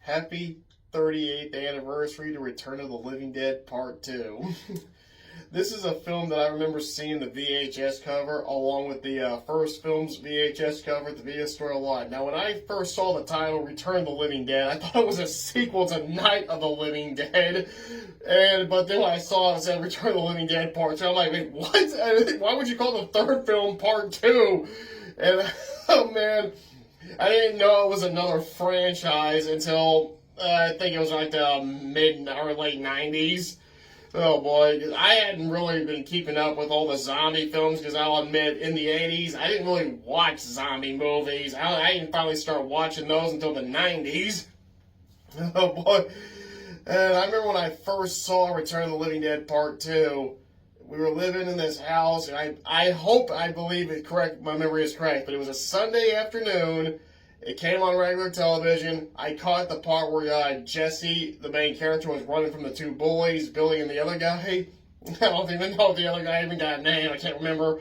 Happy 38th anniversary to Return of the Living Dead Part 2. This is a film that I remember seeing the VHS cover along with the first film's VHS cover at the video store a lot. Now, when I first saw the title Return of the Living Dead, I thought it was a sequel to Night of the Living Dead. But then when I saw it said Return of the Living Dead Part 2, I'm like, wait, what? Why would you call the third film Part 2? And, oh man, I didn't know it was another franchise until I think it was like the mid or late 90s. Oh boy, I hadn't really been keeping up with all the zombie films because I'll admit, in the 80s, I didn't really watch zombie movies. I didn't finally start watching those until the 90s. Oh boy. And I remember when I first saw Return of the Living Dead Part 2, we were living in this house, and I believe it correct, my memory is correct, but it was a Sunday afternoon. It came on regular television. I caught the part where Jesse, the main character, was running from the two bullies, Billy and the other guy. I don't even know if the other guy even got a name. I can't remember.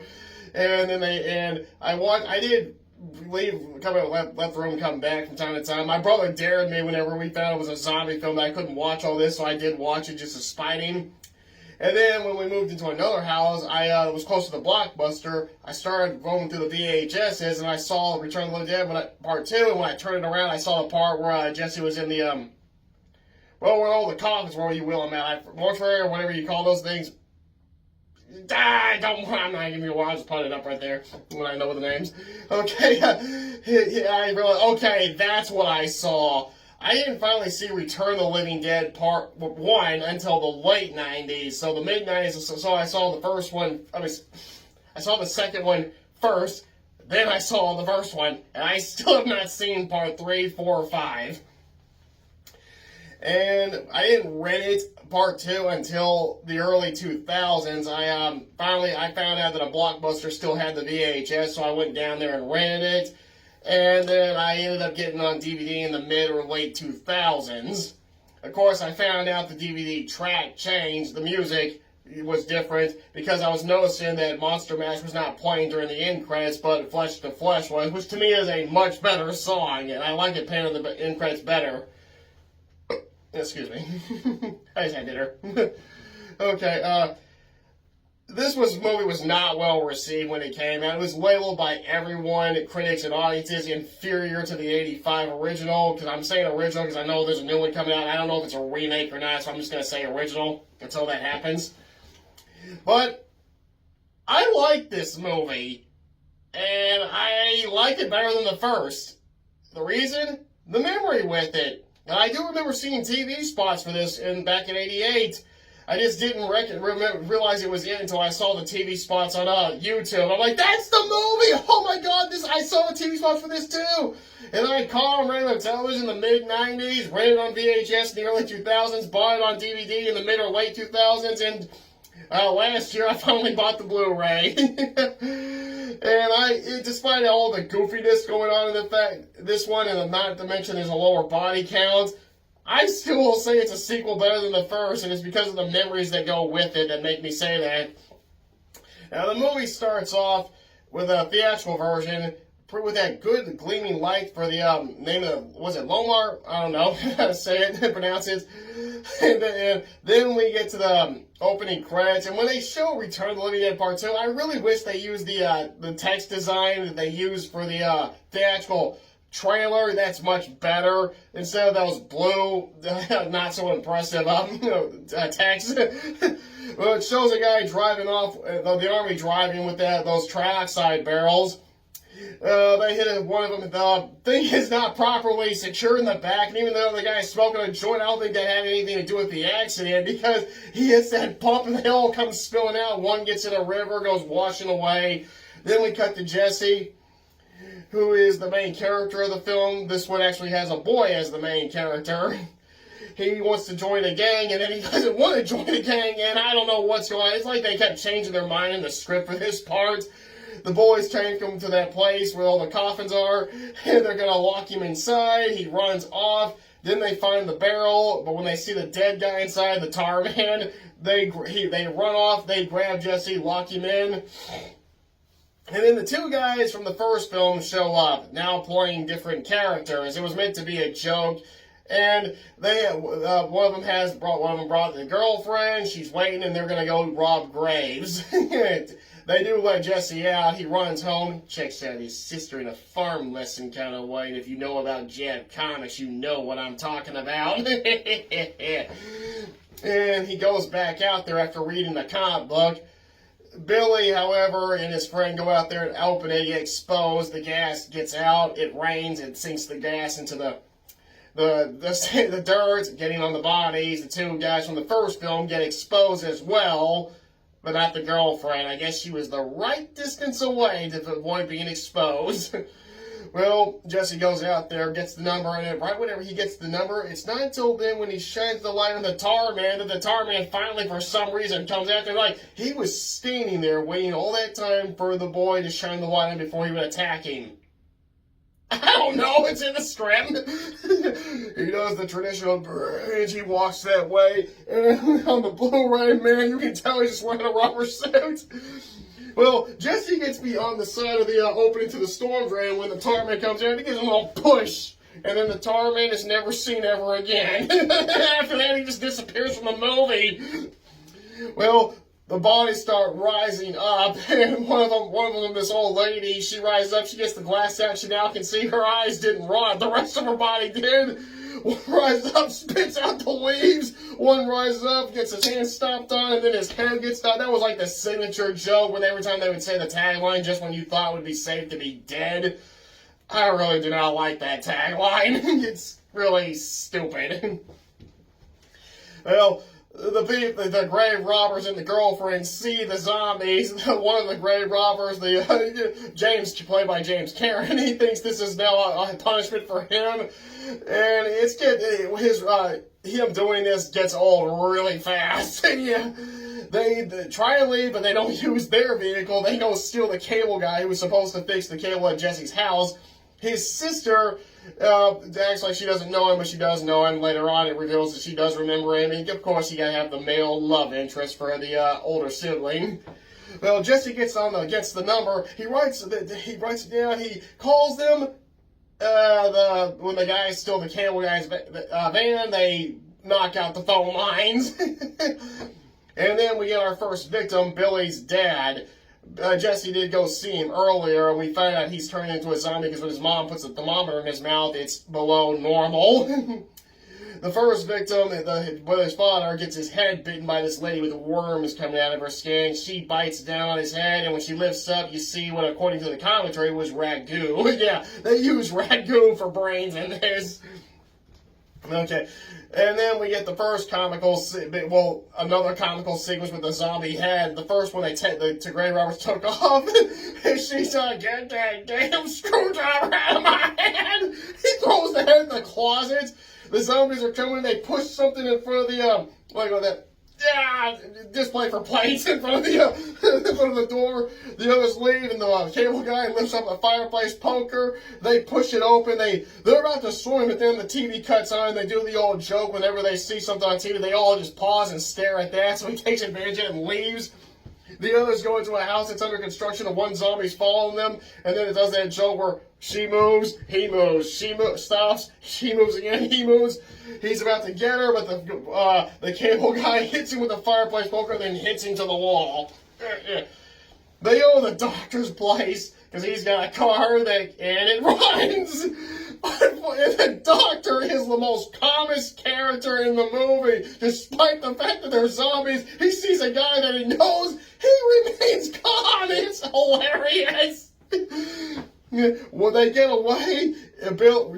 And then I did leave, left the room, come back from time to time. My brother dared me whenever we found it was a zombie film that I couldn't watch all this, so I did watch it just to spite him. And then when we moved into another house, I was close to the Blockbuster. I started going through the VHSs, and I saw Return of the Living Dead Part 2, and when I turned it around, I saw the part where Jesse was in the, where all the coffins, where you will them at, mortuary or whatever you call those things. I'm not even going to just put it up right there when I know the names. Okay, yeah, I realized, okay, that's what I saw. I didn't finally see Return of the Living Dead Part 1 until the late 90s. So the mid-90s, so I saw the first one, I saw the second one first, then I saw the first one, and I still have not seen Part 3, 4, or 5. And I didn't rent it, Part 2, until the early 2000s. I found out that a Blockbuster still had the VHS, so I went down there and rented it. And then I ended up getting on DVD in the mid or late 2000s. Of course, I found out the DVD track changed. The music was different because I was noticing that Monster Mash was not playing during the end credits, but Flesh to Flesh was, which to me is a much better song, and I like it playing in the end credits better. Excuse me. I just had dinner. Okay, this movie was not well received when it came out. It was labeled by everyone, critics and audiences, inferior to the 85 original. Because I'm saying original because I know there's a new one coming out. I don't know if it's a remake or not, so I'm just going to say original until that happens. But I like this movie, and I like it better than the first. The reason? The memory with it. And I do remember seeing TV spots for this back in '88. I just didn't realize it was it until I saw the TV spots on YouTube. I'm like, that's the movie! Oh my god, I saw the TV spots for this too! And I caught on regular television in the mid-90s, rented on VHS in the early 2000s, bought it on DVD in the mid or late 2000s, and last year I finally bought the Blu-ray. And despite all the goofiness going on in the fact, this one, and not to mention there's a lower body count, I still will say it's a sequel better than the first, and it's because of the memories that go with it that make me say that. Now, the movie starts off with a theatrical version with that good gleaming light for the name of, was it Lomar? I don't know how to say it, pronounce it. And then we get to the opening credits, and when they show Return of the Living Dead Part 2, I really wish they used the text design that they used for the theatrical trailer. That's much better instead of those blue, not so impressive text. Well, it shows a guy driving off, the army driving with those trioxide barrels. They hit one of them. The thing is not properly secured in the back, and even though the guy's smoking a joint, I don't think that had anything to do with the accident because he hits that pump and they all come spilling out. One gets in a river, goes washing away. Then we cut to Jesse, who is the main character of the film. This one actually has a boy as the main character. He wants to join a gang, and then he doesn't want to join a gang, and I don't know what's going on. It's like they kept changing their mind in the script for this part. The boys take him to that place where all the coffins are, and they're going to lock him inside. He runs off. Then they find the barrel, but when they see the dead guy inside, the tar man, they run off. They grab Jesse, lock him in. And then the two guys from the first film show up, now playing different characters. It was meant to be a joke. And they, one of them brought the girlfriend. She's waiting, and they're gonna go rob graves. They do let Jesse out. He runs home, checks out his sister in a farm lesson kind of way. And if you know about Jab Comics, you know what I'm talking about. And he goes back out there after reading the comic book. Billy, however, and his friend go out there and open it. He get exposed. The gas gets out. It rains. It sinks the gas into the dirt, getting on the bodies. The two guys from the first film get exposed as well, but not the girlfriend. I guess she was the right distance away to avoid being exposed. Well, Jesse goes out there, gets the number, and right whenever he gets the number, it's not until then when he shines the light on the tar man that the tar man finally, for some reason, comes out there. Like, he was standing there waiting all that time for the boy to shine the light on before he would attack him. I don't know, it's in the script. He does the traditional bridge, he walks that way, and on the Blu-ray, man, you can tell he's just wearing a rubber suit. Well, Jesse gets beyond the side of the opening to the storm drain when the tar man comes in, he gives him a little push, and then the tar man is never seen ever again. After that, he just disappears from the movie. Well, the bodies start rising up, and one of them, this old lady, she rises up, she gets the glass out, she now can see her eyes didn't rot, the rest of her body did. One rises up, spits out the leaves, one rises up, gets his hand stomped on, and then his head gets stomped. That was like the signature joke, when every time they would say the tagline, just when you thought it would be safe to be dead. I really do not like that tagline. It's really stupid. Well, the grave robbers and the girlfriend see the zombies. One of the grave robbers, James, played by James Karen, he thinks this is now a punishment for him, and him doing this gets old really fast. Yeah, they try to leave, but they don't use their vehicle. They go steal the cable guy who was supposed to fix the cable at Jesse's house. His sister, actually she doesn't know him, but she does know him. Later on it reveals that she does remember him. And of course you gotta have the male love interest for the older sibling. Well, Jesse gets the number. He writes it down. He calls them. When the guys steal the cable guy's van, they knock out the phone lines. And then we get our first victim, Billy's dad. Jesse did go see him earlier, and we find out he's turning into a zombie because when his mom puts a thermometer in his mouth, it's below normal. The first victim, his father, gets his head bitten by this lady with worms coming out of her skin. She bites down on his head, and when she lifts up, you see what, according to the commentary, was ragu. Yeah, they use ragu for brains in this. Okay, and then we get the first another comical sequence with the zombie head. The first one the grave robbers took off, and she's like, "Get that damn screwdriver out of my hand!" He throws the head in the closet. The zombies are coming. They push something in front of the display for plates in front of the door. The others leave, and the cable guy lifts up a fireplace poker. They push it open. They're about to swim, but then the TV cuts on. And they do the old joke whenever they see something on TV. They all just pause and stare at that. So he takes advantage of it and leaves. The others go into a house that's under construction, and one zombie's following them. And then it does that joke where she moves, he moves, stops, she moves again, he moves. He's about to get her, but the cable guy hits him with a fireplace poker, and then hits him to the wall. They go to the doctor's place because he's got a car and it runs. And the doctor is the most calmest character in the movie, despite the fact that they're zombies. He sees a guy that he knows, he remains calm. It's hilarious. When they get away,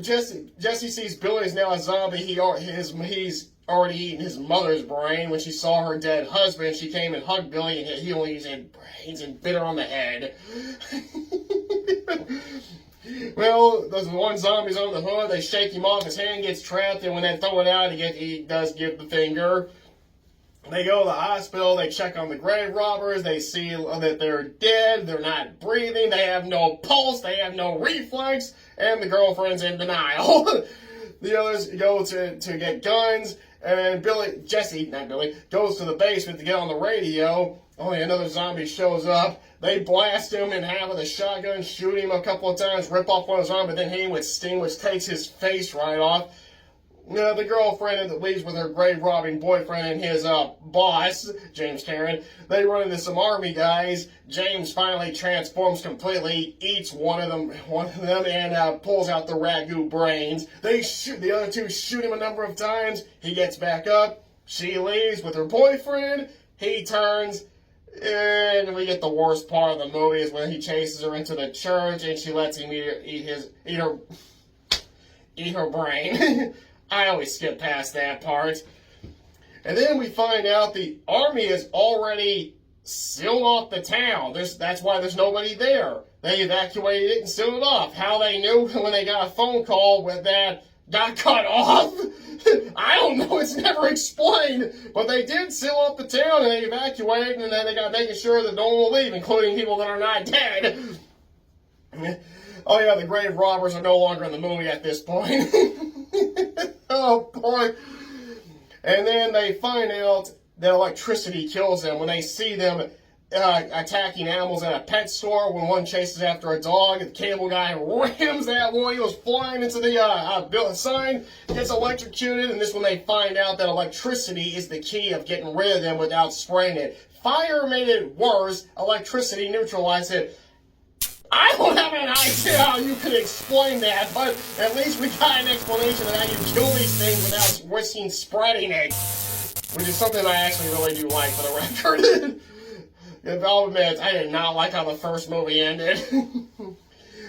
Jesse sees Billy is now a zombie. He's already eaten his mother's brain. When she saw her dead husband, she came and hugged Billy, and he only had brains and bit her on the head. Well, those one zombie's on the hood. They shake him off. His hand gets trapped, and when they throw it out, he does give the finger. They go to the hospital, they check on the grave robbers, they see that they're dead, they're not breathing, they have no pulse, they have no reflex, and the girlfriend's in denial. The others go to get guns, And then Jesse, not Billy, goes to the basement to get on the radio. Only another zombie shows up. They blast him in half with a shotgun, shoot him a couple of times, rip off one of his arm, but then hit him with steam, which takes his face right off. The girlfriend that leaves with her grave robbing boyfriend and his boss, James Cameron, they run into some army guys. James finally transforms completely, eats one of them, and pulls out the ragu brains. The other two shoot him a number of times. He gets back up. She leaves with her boyfriend. He turns. And we get the worst part of the movie is when he chases her into the church and she lets him eat her brain. I always skip past that part. And then we find out the army has already sealed off the town. That's why there's nobody there. They evacuated it and sealed it off. How they knew when they got a phone call with that got cut off? I don't know. It's never explained. But they did seal off the town and they evacuated, and then they got making sure that no one will leave, including people that are not dead. Oh yeah, the grave robbers are no longer in the movie at this point. Oh boy. And then they find out that electricity kills them when they see them attacking animals at a pet store. When one chases after a dog, the cable guy rams that one. He goes flying into the sign, gets electrocuted, and this when they find out that electricity is the key of getting rid of them without spraying it. Fire made it worse. Electricity neutralized it. I don't have an idea how you could explain that, but at least we got an explanation of how you kill these things without risking spreading it, which is something I actually really do like, for the record. I'll admit, I did not like how the first movie ended.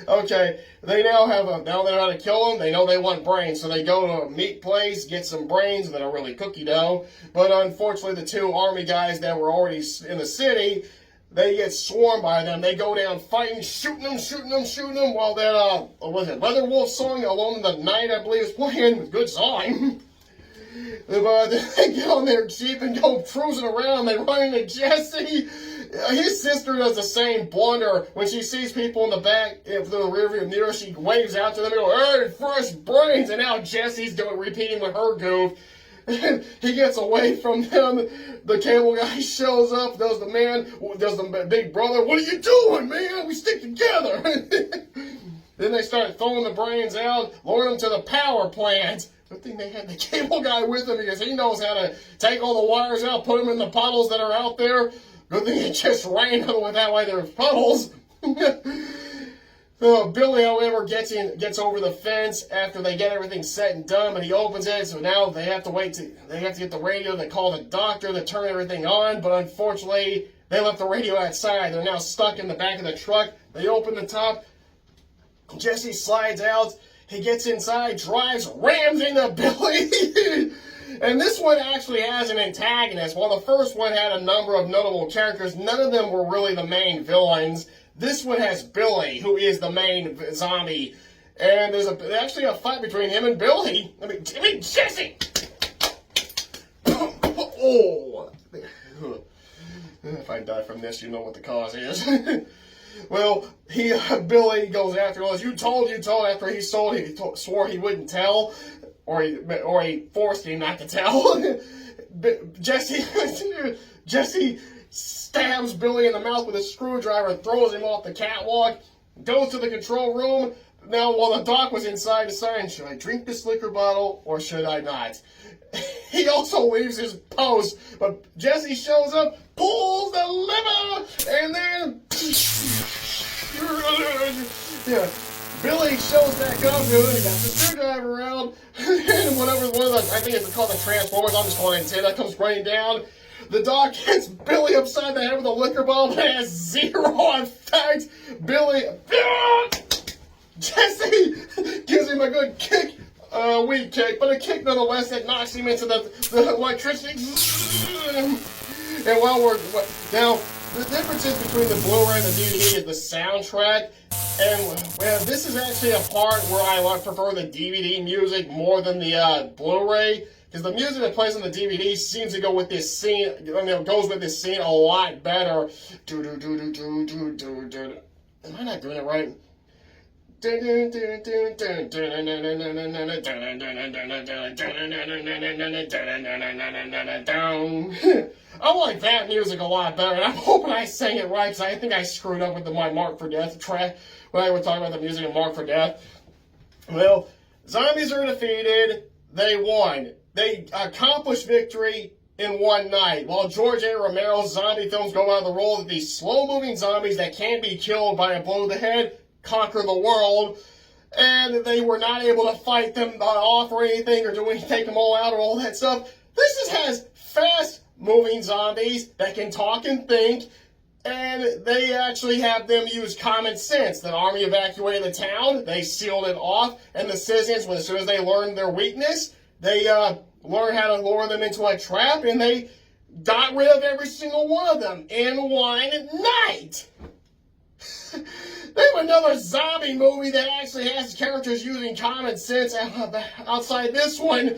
Okay, they now they know how to kill them. They know they want brains, so they go to a meat place, get some brains that are really cookie dough. But unfortunately, the two army guys that were already in the city, they get swarmed by them. They go down fighting, shooting them, while that, Leatherwolf song, Alone in the Night, I believe, is playing. Good song. But they get on their Jeep and go cruising around. They run into Jesse. His sister does the same blunder. When she sees people in the back, through the rearview mirror, she waves out to them and goes, "Hey, fresh brains!" And now Jesse's repeating with her goof. He gets away from them. The cable guy shows up, does the big brother, "What are you doing, man? We stick together." Then they start throwing the brains out, lure them to the power plant. Good thing they had the cable guy with them because he knows how to take all the wires out, put them in the puddles that are out there. Good thing it just rained with that way there's puddles. Billy, however, gets over the fence after they get everything set and done, but he opens it, so now they have to get the radio to call the doctor to turn everything on, but unfortunately, they left the radio outside. They're now stuck in the back of the truck. They open the top. Jesse slides out. He gets inside, drives, rams into Billy. And this one actually has an antagonist. While the first one had a number of notable characters, none of them were really the main villains. This one has Billy, who is the main zombie. And there's actually a fight between him and Billy. I mean Jesse! Oh! If I die from this, you know what the cause is. Well, Billy goes after us. You told, after he swore he wouldn't tell. Or he forced him not to tell. Jesse stabs Billy in the mouth with a screwdriver, throws him off the catwalk, goes to the control room. Now, while the doc was inside, deciding, should I drink this liquor bottle or should I not? He also leaves his post, but Jesse shows up, pulls the lever, and then... Yeah. Billy shows back up, he got the screwdriver around, and I think it's called the Transformers, I'm just calling it antenna, comes running down. The dog hits Billy upside the head with a liquor bottle, but it has zero effect. Jesse gives him a good kick, weak kick, but a kick nonetheless that knocks him into the electricity. And now, the differences between the Blu-ray and the DVD is the soundtrack. And this is actually a part where I prefer the DVD music more than the Blu-ray, because the music that plays on the DVD seems to go with this scene. Goes with this scene a lot better. Am I not doing it right? I like that music a lot better, and I'm hoping I sang it right, because I think I screwed up with my Mark for Death track when I was talking about the music of Mark for Death. Well, zombies are defeated. They won. They accomplished victory in one night. While George A. Romero's zombie films go by the rule that these slow-moving zombies that can't be killed by a blow to the head conquer the world, and they were not able to fight them off or anything, or do anything, take them all out or all that stuff. This just has fast-moving zombies that can talk and think, and they actually have them use common sense. The army evacuated the town, they sealed it off, and the citizens, as soon as they learned their weakness, they learned how to lure them into a trap, and they got rid of every single one of them in one night. Name another zombie movie that actually has characters using common sense outside this one.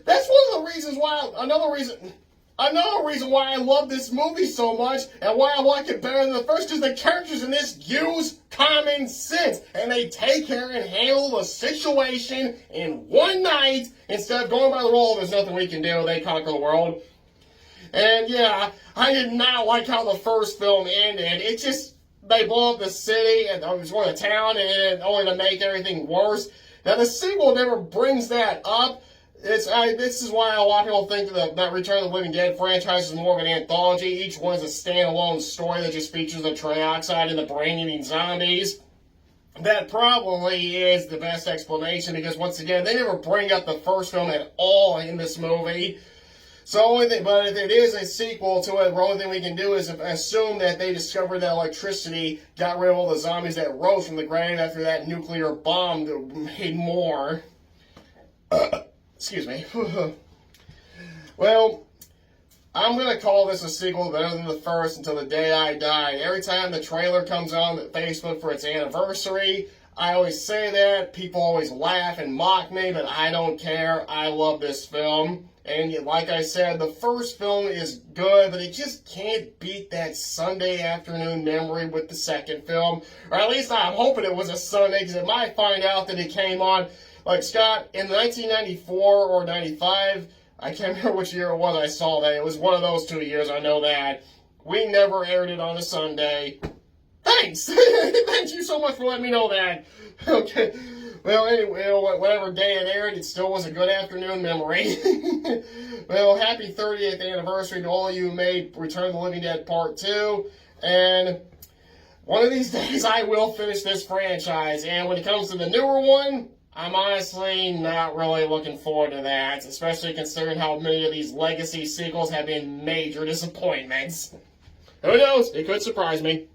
That's one of the reasons why, another reason why I love this movie so much, and why I like it better than the first, because the characters in this use common sense, and they take care and handle the situation in one night, instead of going by the rule, there's nothing we can do, they conquer the world. And yeah, I did not like how the first film ended. It just, they blow up the city, and destroy the town, and only to make everything worse. Now, the sequel never brings that up. This is why a lot of people think that Return of the Living Dead franchise is more of an anthology. Each one is a standalone story that just features the trioxide and the brain-eating zombies. That probably is the best explanation, because once again, they never bring up the first film at all in this movie. So but if it is a sequel to it, the only thing we can do is assume that they discovered that electricity got rid of all the zombies that rose from the grave after that nuclear bomb that made more. Excuse me. Well, I'm going to call this a sequel better than the first until the day I die. Every time the trailer comes on Facebook for its anniversary, I always say that. People always laugh and mock me, but I don't care. I love this film. And like I said, the first film is good, but it just can't beat that Sunday afternoon memory with the second film. Or at least I'm hoping it was a Sunday, because it might find out that it came on, like Scott, in 1994 or 95, I can't remember which year it was I saw that. It was one of those 2 years, I know that. We never aired it on a Sunday. Thanks! Thank you so much for letting me know that. Okay. Well, anyway, whatever day it aired, it still was a good afternoon memory. Well, happy 30th anniversary to all of you who made Return of the Living Dead Part 2. And one of these days, I will finish this franchise. And when it comes to the newer one, I'm honestly not really looking forward to that, especially considering how many of these legacy sequels have been major disappointments. Who knows? It could surprise me.